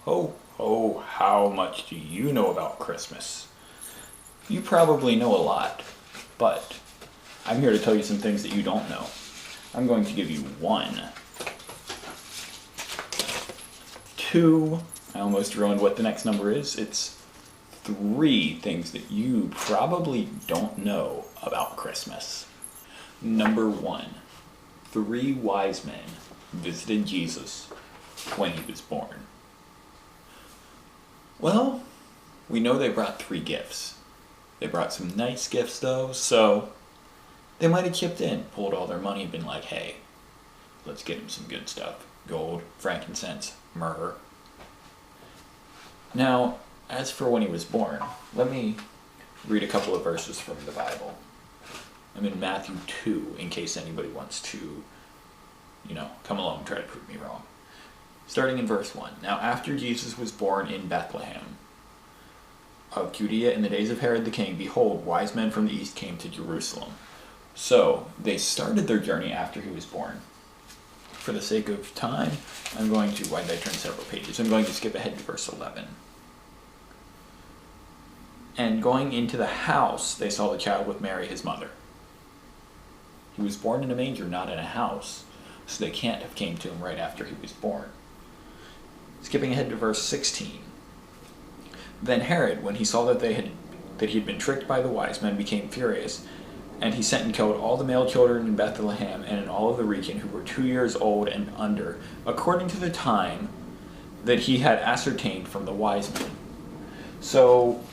Ho, ho, how much do you know about Christmas? You probably know a lot, but I'm here to tell you some things that you don't know. I'm going to give you one, two, I almost ruined what the next number is. It's three things that you probably don't know about Christmas. Number one, three wise men visited Jesus when he was born. Well, we know they brought three gifts. They brought some nice gifts though, so they might have chipped in, pulled all their money and been like, hey, let's get him some good stuff. Gold, frankincense, myrrh. Now, as for when he was born, let me read a couple of verses from the Bible. I'm in Matthew 2, in case anybody wants to, come along and try to prove me wrong. Starting in verse 1. Now after Jesus was born in Bethlehem of Judea in the days of Herod the king, behold, wise men from the east came to Jerusalem. So they started their journey after he was born. For the sake of time, why did I turn several pages? I'm going to skip ahead to verse 11. And going into the house, they saw the child with Mary, his mother. He was born in a manger, not in a house, so they can't have came to him right after he was born. Skipping ahead to verse 16. Then Herod, when he saw that he had been tricked by the wise men, became furious, and he sent and killed all the male children in Bethlehem and in all of the region who were 2 years old and under, according to the time that he had ascertained from the wise men. So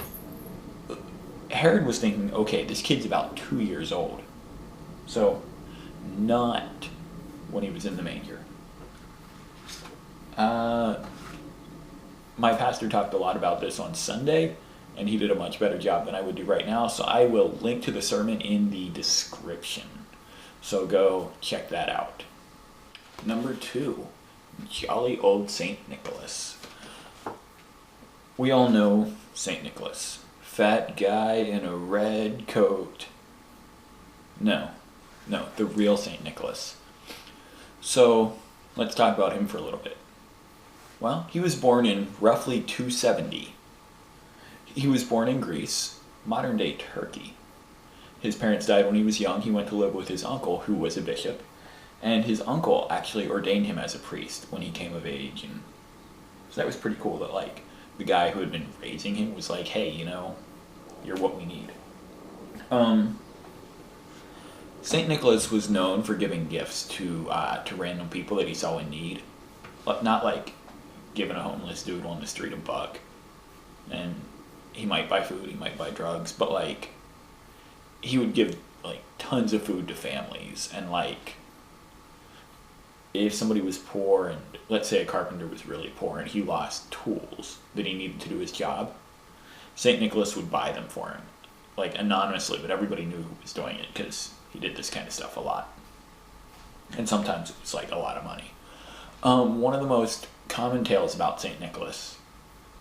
Herod was thinking, okay, this kid's about 2 years old. So not when he was in the manger. My pastor talked a lot about this on Sunday, and he did a much better job than I would do right now, so I will link to the sermon in the description. So go check that out. Number 2, jolly old St. Nicholas. We all know St. Nicholas. Fat guy in a red coat. No, the real St. Nicholas. So let's talk about him for a little bit. Well, he was born in roughly 270. He was born in Greece, modern-day Turkey. His parents died when he was young. He went to live with his uncle, who was a bishop, and his uncle actually ordained him as a priest when he came of age. And so that was pretty cool that, the guy who had been raising him was like, hey, you're what we need. St. Nicholas was known for giving gifts to random people that he saw in need. Not like giving a homeless dude on the street $1. And he might buy food, he might buy drugs, but he would give tons of food to families. And if somebody was poor, and let's say a carpenter was really poor and he lost tools that he needed to do his job, St. Nicholas would buy them for him, anonymously, but everybody knew who was doing it because he did this kind of stuff a lot. And sometimes it was a lot of money. One of the most common tales about St. Nicholas,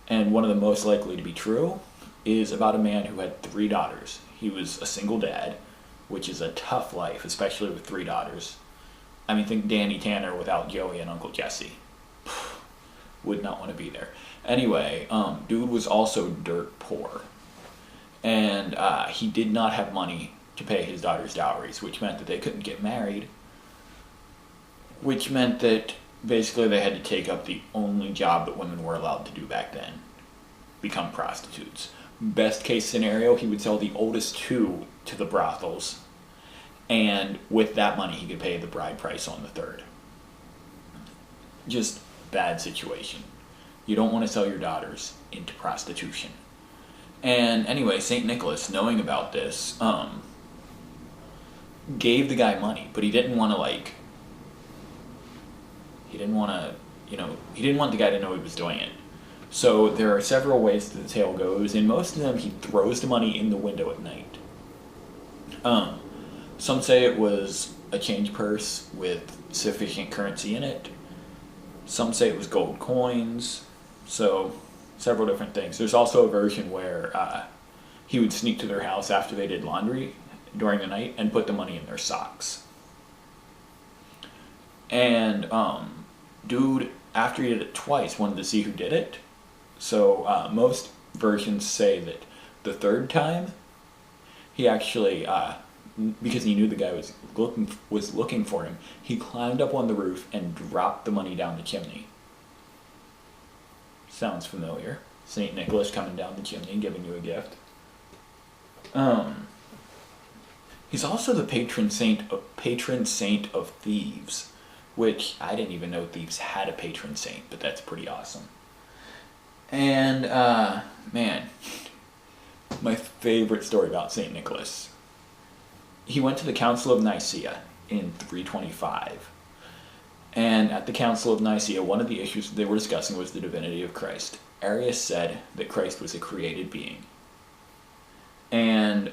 and one of the most likely to be true, is about a man who had 3 daughters. He was a single dad, which is a tough life, especially with 3 daughters. I mean, think Danny Tanner without Joey and Uncle Jesse. Would not want to be there. Anyway, dude was also dirt poor. And he did not have money to pay his daughters' dowries, which meant that they couldn't get married, which meant that basically they had to take up the only job that women were allowed to do back then, become prostitutes. Best case scenario, he would sell the oldest 2 to the brothels, and with that money he could pay the bride price on the 3rd. Just bad situation. You don't want to sell your daughters into prostitution. And anyway, St. Nicholas, knowing about this, gave the guy money, but he didn't want to he didn't want the guy to know he was doing it. So there are several ways that the tale goes. In most of them, he throws the money in the window at night. Some say it was a change purse with sufficient currency in it. Some say it was gold coins. So several different things. There's also a version where he would sneak to their house after they did laundry during the night and put the money in their socks. And dude after he did it twice, wanted to see who did it. So most versions say that the third time, he actually, because he knew the guy was looking for him, he climbed up on the roof and dropped the money down the chimney. Sounds familiar. St. Nicholas coming down the chimney and giving you a gift. He's also the patron saint of thieves, which I didn't even know thieves had a patron saint, but that's pretty awesome. And man, my favorite story about St. Nicholas. He went to the Council of Nicaea in 325. And at the Council of Nicaea, one of the issues they were discussing was the divinity of Christ. Arius said that Christ was a created being. And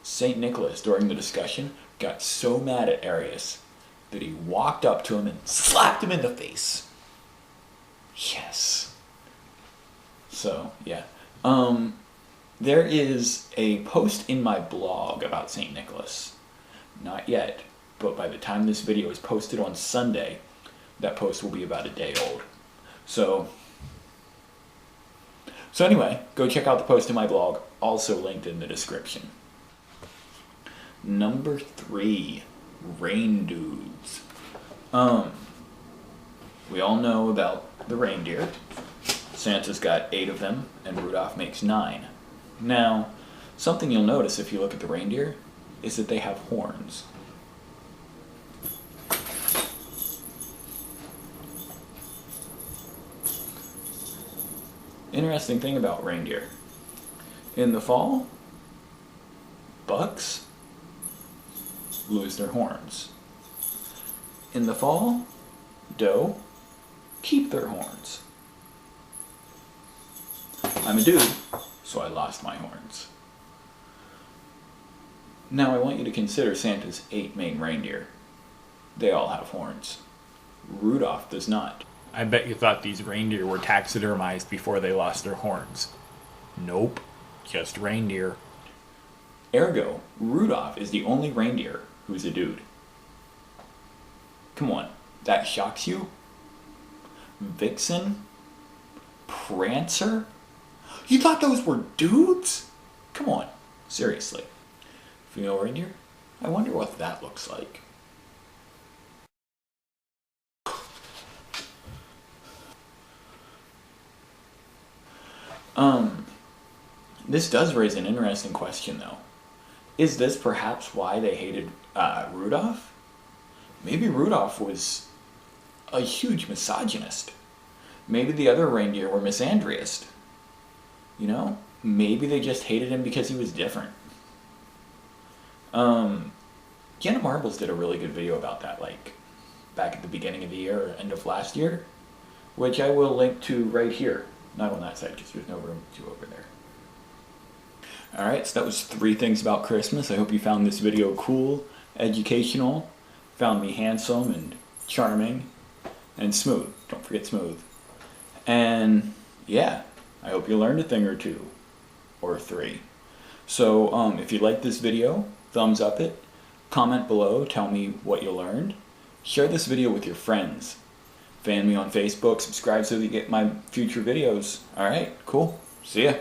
St. Nicholas, during the discussion, got so mad at Arius that he walked up to him and slapped him in the face. Yes. So, yeah. There is a post in my blog about St. Nicholas. Not yet, but by the time this video is posted on Sunday, that post will be about a day old. So anyway, go check out the post in my blog, also linked in the description. Number 3, rain dudes. We all know about the reindeer. Santa's got 8 of them, and Rudolph makes 9. Now, something you'll notice if you look at the reindeer is that they have horns. Interesting thing about reindeer. In the fall, bucks lose their horns. In the fall, doe keep their horns. I'm a dude, so I lost my horns. Now I want you to consider Santa's 8 main reindeer. They all have horns. Rudolph does not. I bet you thought these reindeer were taxidermized before they lost their horns. Nope, just reindeer. Ergo, Rudolph is the only reindeer who's a dude. Come on, that shocks you? Vixen? Prancer? You thought those were dudes? Come on, seriously. Female reindeer? I wonder what that looks like. This does raise an interesting question, though. Is this perhaps why they hated Rudolph? Maybe Rudolph was a huge misogynist. Maybe the other reindeer were misandrist. You know? Maybe they just hated him because he was different. Jenna Marbles did a really good video about that, like, back at the beginning of the year or end of last year, which I will link to right here. Not on that side, because there's no room to over there. Alright, so that was 3 things about Christmas. I hope you found this video cool, educational, found me handsome and charming, and smooth. Don't forget smooth. And yeah, I hope you learned a thing or 2, or 3. So if you like this video, thumbs up it, comment below, tell me what you learned, share this video with your friends, fan me on Facebook, subscribe so that you get my future videos. Alright, cool. See ya.